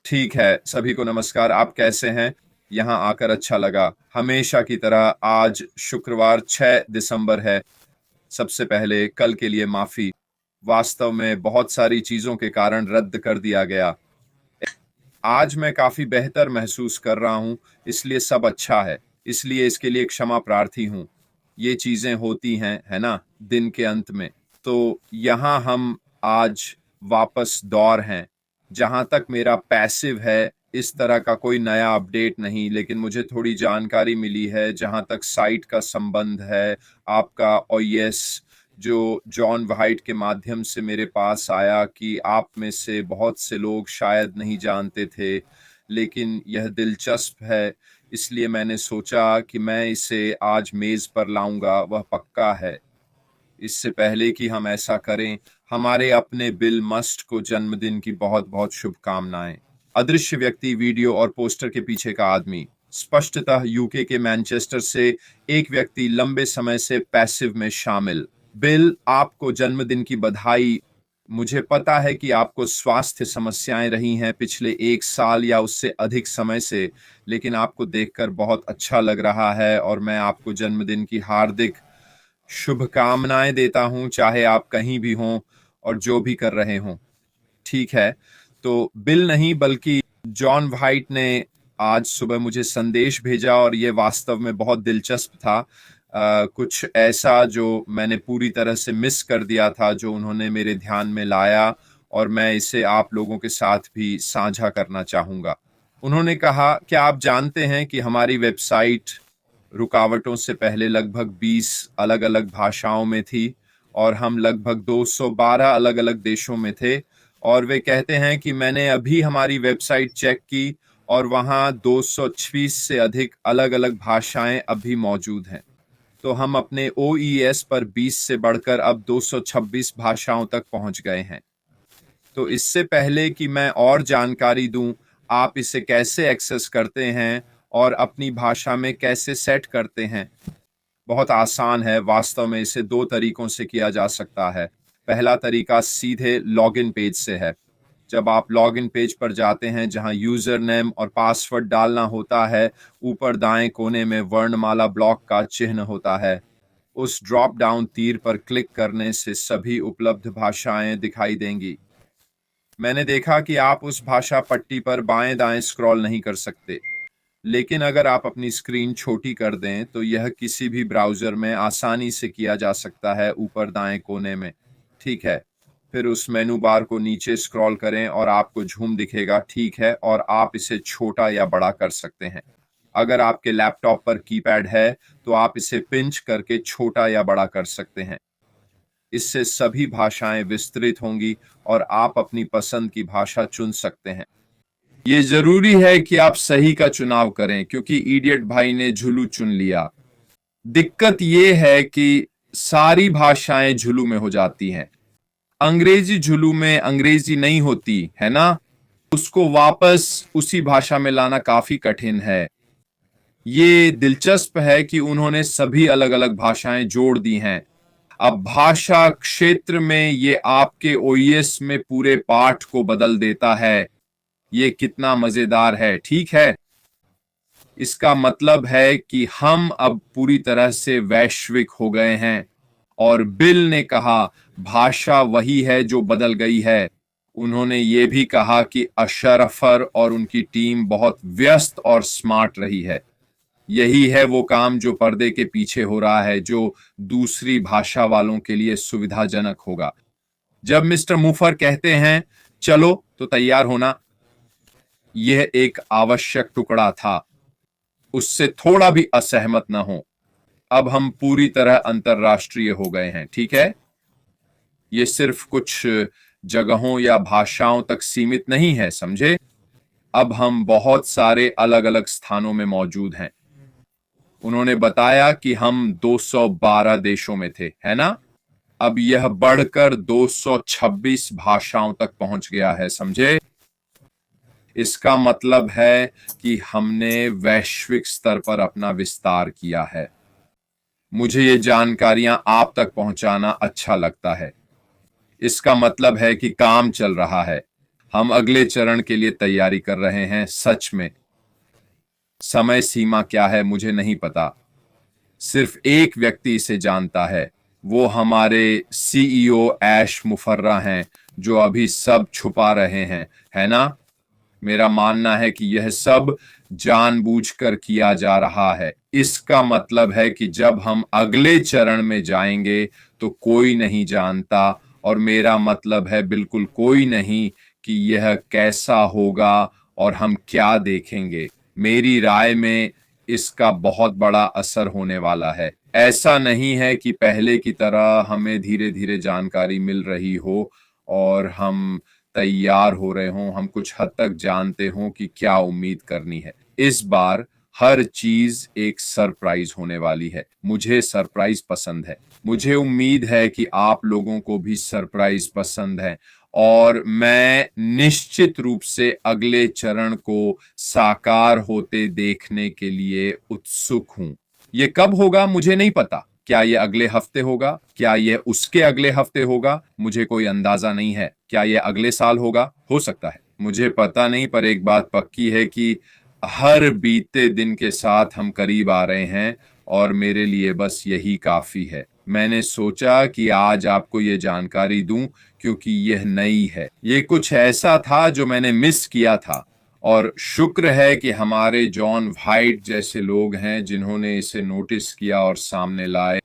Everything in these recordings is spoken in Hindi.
ठीक है, सभी को नमस्कार। आप कैसे हैं? यहाँ आकर अच्छा लगा। हमेशा की तरह आज शुक्रवार 6 दिसंबर है। सबसे पहले कल के लिए माफी। वास्तव में बहुत सारी चीजों के कारण रद्द कर दिया गया। आज मैं काफी बेहतर महसूस कर रहा हूँ, इसलिए सब अच्छा है। इसलिए इसके लिए क्षमा प्रार्थी हूँ। ये चीजें होती हैं, है ना, दिन के अंत में। तो यहाँ हम आज वापस दौर हैं। जहां तक मेरा पैसिव है, इस तरह का कोई नया अपडेट नहीं, लेकिन मुझे थोड़ी जानकारी मिली है जहां तक साइट का संबंध है। आपका ओएस जो जॉन वाइट के माध्यम से मेरे पास आया कि आप में से बहुत से लोग शायद नहीं जानते थे, लेकिन यह दिलचस्प है। इसलिए मैंने सोचा कि मैं इसे आज मेज पर लाऊंगा, वह पक्का है। इससे पहले कि हम ऐसा करें, हमारे अपने बिल मस्ट को जन्मदिन की बहुत बहुत शुभकामनाएं। अदृश्य व्यक्ति, वीडियो और पोस्टर के पीछे का आदमी, स्पष्टतः यूके के मैनचेस्टर से एक व्यक्ति लंबे समय से पैसिव में शामिल। बिल, आपको जन्मदिन की बधाई। मुझे पता है कि आपको स्वास्थ्य समस्याएं रही हैं पिछले 1 साल या उससे अधिक समय से, लेकिन आपको देखकर बहुत अच्छा लग रहा है और मैं आपको जन्मदिन की हार्दिक शुभकामनाएं देता हूं, चाहे आप कहीं भी हों और जो भी कर रहे हों। ठीक है, तो बिल नहीं बल्कि जॉन वाइट ने आज सुबह मुझे संदेश भेजा और ये वास्तव में बहुत दिलचस्प था। कुछ ऐसा जो मैंने पूरी तरह से मिस कर दिया था, जो उन्होंने मेरे ध्यान में लाया, और मैं इसे आप लोगों के साथ भी साझा करना चाहूंगा। उन्होंने कहा, क्या आप जानते हैं कि हमारी वेबसाइट रुकावटों से पहले लगभग 20 अलग अलग भाषाओं में थी और हम लगभग 212 अलग अलग देशों में थे। और वे कहते हैं कि मैंने अभी हमारी वेबसाइट चेक की और वहां 226 से अधिक अलग अलग भाषाएं अभी मौजूद हैं। तो हम अपने ओईएस पर 20 से बढ़कर अब 226 भाषाओं तक पहुंच गए हैं। तो इससे पहले कि मैं और जानकारी दूं, आप इसे कैसे एक्सेस करते हैं और अपनी भाषा में कैसे सेट करते हैं? बहुत आसान है। वास्तव में इसे दो तरीकों से किया जा सकता है। पहला तरीका सीधे लॉगिन पेज से है। जब आप लॉगिन पेज पर जाते हैं जहां यूजर नेम और पासवर्ड डालना होता है, ऊपर दाएं कोने में वर्णमाला ब्लॉक का चिन्ह होता है। उस ड्रॉप डाउन तीर पर क्लिक करने से सभी उपलब्ध भाषाएं दिखाई देंगी। मैंने देखा कि आप उस भाषा पट्टी पर बाएं दाएं स्क्रॉल नहीं कर सकते, लेकिन अगर आप अपनी स्क्रीन छोटी कर दें तो यह किसी भी ब्राउजर में आसानी से किया जा सकता है, ऊपर दाएं कोने में। ठीक है, फिर उस मेनू बार को नीचे स्क्रॉल करें और आपको झूम दिखेगा। ठीक है, और आप इसे छोटा या बड़ा कर सकते हैं। अगर आपके लैपटॉप पर कीपैड है तो आप इसे पिंच करके छोटा या बड़ा कर सकते हैं। इससे सभी भाषाएं विस्तृत होंगी और आप अपनी पसंद की भाषा चुन सकते हैं। ये जरूरी है कि आप सही का चुनाव करें, क्योंकि इडियट भाई ने झुलू चुन लिया। दिक्कत ये है कि सारी भाषाएं झुलू में हो जाती हैं। अंग्रेजी झुलू में अंग्रेजी नहीं होती है ना, उसको वापस उसी भाषा में लाना काफी कठिन है। ये दिलचस्प है कि उन्होंने सभी अलग अलग भाषाएं जोड़ दी हैं। अब भाषा क्षेत्र में ये आपके ओएस में पूरे पाठ को बदल देता है। ये कितना मजेदार है, ठीक है। इसका मतलब है कि हम अब पूरी तरह से वैश्विक हो गए हैं। और बिल ने कहा, भाषा वही है जो बदल गई है। उन्होंने ये भी कहा कि अशरफर और उनकी टीम बहुत व्यस्त और स्मार्ट रही है। यही है वो काम जो पर्दे के पीछे हो रहा है, जो दूसरी भाषा वालों के लिए सुविधाजनक होगा। जब मिस्टर मुफर कहते हैं चलो, तो तैयार होना। यह एक आवश्यक टुकड़ा था। उससे थोड़ा भी असहमत ना हो। अब हम पूरी तरह अंतरराष्ट्रीय हो गए हैं, ठीक है। ये सिर्फ कुछ जगहों या भाषाओं तक सीमित नहीं है, समझे। अब हम बहुत सारे अलग अलग स्थानों में मौजूद हैं। उन्होंने बताया कि हम 212 देशों में थे, है ना। अब यह बढ़कर 226 भाषाओं तक पहुंच गया है, समझे। इसका मतलब है कि हमने वैश्विक स्तर पर अपना विस्तार किया है। मुझे ये जानकारियां आप तक पहुंचाना अच्छा लगता है। इसका मतलब है कि काम चल रहा है। हम अगले चरण के लिए तैयारी कर रहे हैं। सच में समय सीमा क्या है मुझे नहीं पता, सिर्फ एक व्यक्ति इसे जानता है, वो हमारे सीईओ ऐश मुफर्रा हैं, जो अभी सब छुपा रहे हैं, है ना? मेरा मानना है कि यह सब जानबूझकर किया जा रहा है। इसका मतलब है कि जब हम अगले चरण में जाएंगे तो कोई नहीं जानता, और मेरा मतलब है बिल्कुल कोई नहीं, कि यह कैसा होगा और हम क्या देखेंगे। मेरी राय में इसका बहुत बड़ा असर होने वाला है। ऐसा नहीं है कि पहले की तरह हमें धीरे धीरे जानकारी मिल रही हो और हम तैयार हो रहे हों, हम कुछ हद तक जानते हों कि क्या उम्मीद करनी है। इस बार हर चीज एक सरप्राइज होने वाली है। मुझे सरप्राइज पसंद है। मुझे उम्मीद है कि आप लोगों को भी सरप्राइज पसंद है, और मैं निश्चित रूप से अगले चरण को साकार होते देखने के लिए उत्सुक हूं। ये कब होगा मुझे नहीं पता। क्या ये अगले हफ्ते होगा, क्या ये उसके अगले हफ्ते होगा, मुझे कोई अंदाजा नहीं है। क्या ये अगले साल होगा, हो सकता है, मुझे पता नहीं। पर एक बात पक्की है कि हर बीते दिन के साथ हम करीब आ रहे हैं, और मेरे लिए बस यही काफी है। मैंने सोचा कि आज आपको ये जानकारी दूं, क्योंकि यह नई है। ये कुछ ऐसा था जो मैंने मिस किया था, और शुक्र है कि हमारे जॉन वाइट जैसे लोग हैं जिन्होंने इसे नोटिस किया और सामने लाए।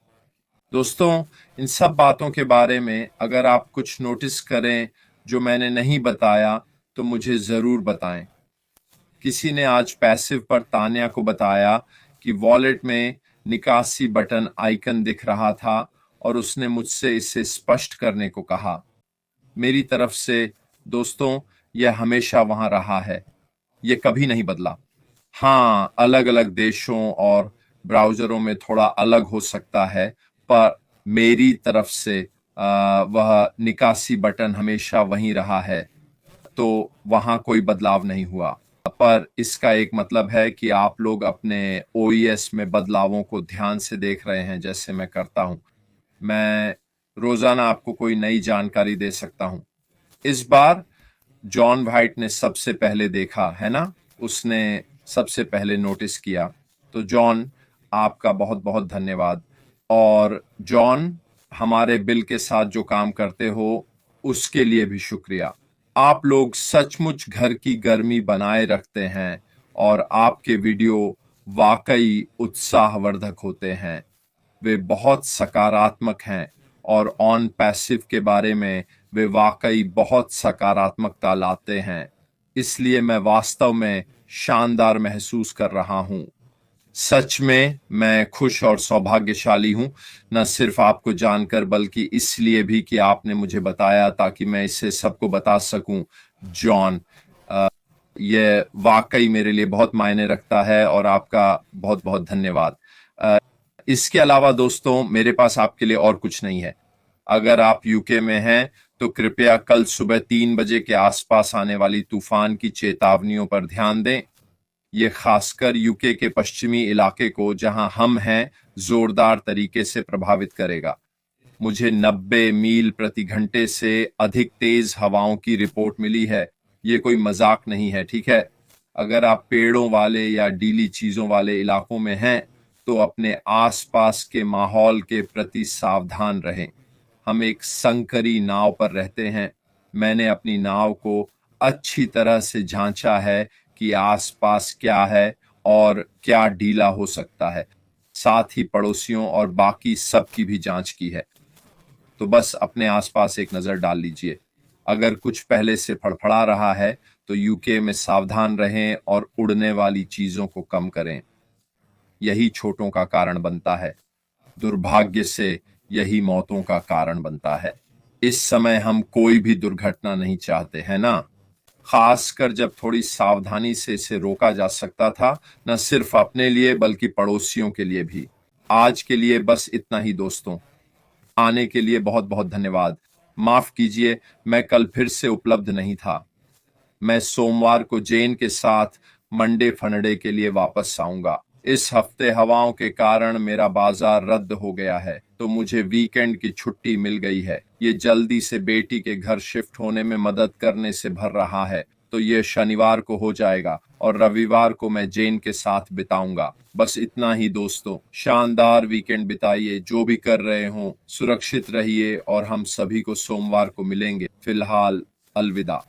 दोस्तों, इन सब बातों के बारे में अगर आप कुछ नोटिस करें जो मैंने नहीं बताया तो मुझे जरूर बताएं। किसी ने आज पैसिव पर तान्या को बताया कि वॉलेट में निकासी बटन आइकन दिख रहा था, और उसने मुझसे इसे स्पष्ट करने को कहा। मेरी तरफ से दोस्तों, यह हमेशा वहां रहा है, यह कभी नहीं बदला। हाँ, अलग अलग देशों और ब्राउजरों में थोड़ा अलग हो सकता है, पर मेरी तरफ से वह निकासी बटन हमेशा वहीं रहा है, तो वहां कोई बदलाव नहीं हुआ। पर इसका एक मतलब है कि आप लोग अपने ओईएस में बदलावों को ध्यान से देख रहे हैं, जैसे मैं करता हूं। मैं रोजाना आपको कोई नई जानकारी दे सकता हूं। इस बार जॉन वाइट ने सबसे पहले देखा, है ना? उसने सबसे पहले नोटिस किया। तो जॉन, आपका बहुत बहुत धन्यवाद। और जॉन, हमारे बिल के साथ जो काम करते हो उसके लिए भी शुक्रिया। आप लोग सचमुच घर की गर्मी बनाए रखते हैं, और आपके वीडियो वाकई उत्साहवर्धक होते हैं। वे बहुत सकारात्मक हैं, और ऑन पैसिव के बारे में वे वाकई बहुत सकारात्मकता लाते हैं। इसलिए मैं वास्तव में शानदार महसूस कर रहा हूं। सच में मैं खुश और सौभाग्यशाली हूं, न सिर्फ आपको जानकर बल्कि इसलिए भी कि आपने मुझे बताया ताकि मैं इसे सबको बता सकूं। जॉन, यह वाकई मेरे लिए बहुत मायने रखता है, और आपका बहुत बहुत धन्यवाद। इसके अलावा दोस्तों, मेरे पास आपके लिए और कुछ नहीं है। अगर आप यूके में हैं तो कृपया कल सुबह 3 बजे के आसपास आने वाली तूफान की चेतावनियों पर ध्यान दें। ये खासकर यूके के पश्चिमी इलाके को, जहां हम हैं, जोरदार तरीके से प्रभावित करेगा। मुझे 90 मील प्रति घंटे से अधिक तेज हवाओं की रिपोर्ट मिली है। ये कोई मजाक नहीं है, ठीक है? अगर आप पेड़ों वाले या डीली चीजों वाले इलाकों में हैं तो अपने आसपास के माहौल के प्रति सावधान रहें। हम एक संकरी नाव पर रहते हैं। मैंने अपनी नाव को अच्छी तरह से जांचा है कि आसपास क्या है और क्या ढीला हो सकता है। साथ ही पड़ोसियों और बाकी सब की भी जांच की है। तो बस अपने आसपास एक नजर डाल लीजिए। अगर कुछ पहले से फड़फड़ा रहा है तो यूके में सावधान रहें और उड़ने वाली चीजों को कम करें। यही चोटों का कारण बनता है। दुर्भाग्य से यही मौतों का कारण बनता है। इस समय हम कोई भी दुर्घटना नहीं चाहते, है ना? खासकर जब थोड़ी सावधानी से इसे रोका जा सकता था, न सिर्फ अपने लिए बल्कि पड़ोसियों के लिए भी। आज के लिए बस इतना ही दोस्तों। आने के लिए बहुत बहुत धन्यवाद। माफ कीजिए, मैं कल फिर से उपलब्ध नहीं था। मैं सोमवार को जेन के साथ मंडे फंडे के लिए वापस आऊंगा। इस हफ्ते हवाओं के कारण मेरा बाजार रद्द हो गया है, तो मुझे वीकेंड की छुट्टी मिल गई है। ये जल्दी से बेटी के घर शिफ्ट होने में मदद करने से भर रहा है, तो ये शनिवार को हो जाएगा और रविवार को मैं जेन के साथ बिताऊंगा। बस इतना ही दोस्तों, शानदार वीकेंड बिताइए, जो भी कर रहे हो सुरक्षित रहिए और हम सभी को सोमवार को मिलेंगे। फिलहाल अलविदा।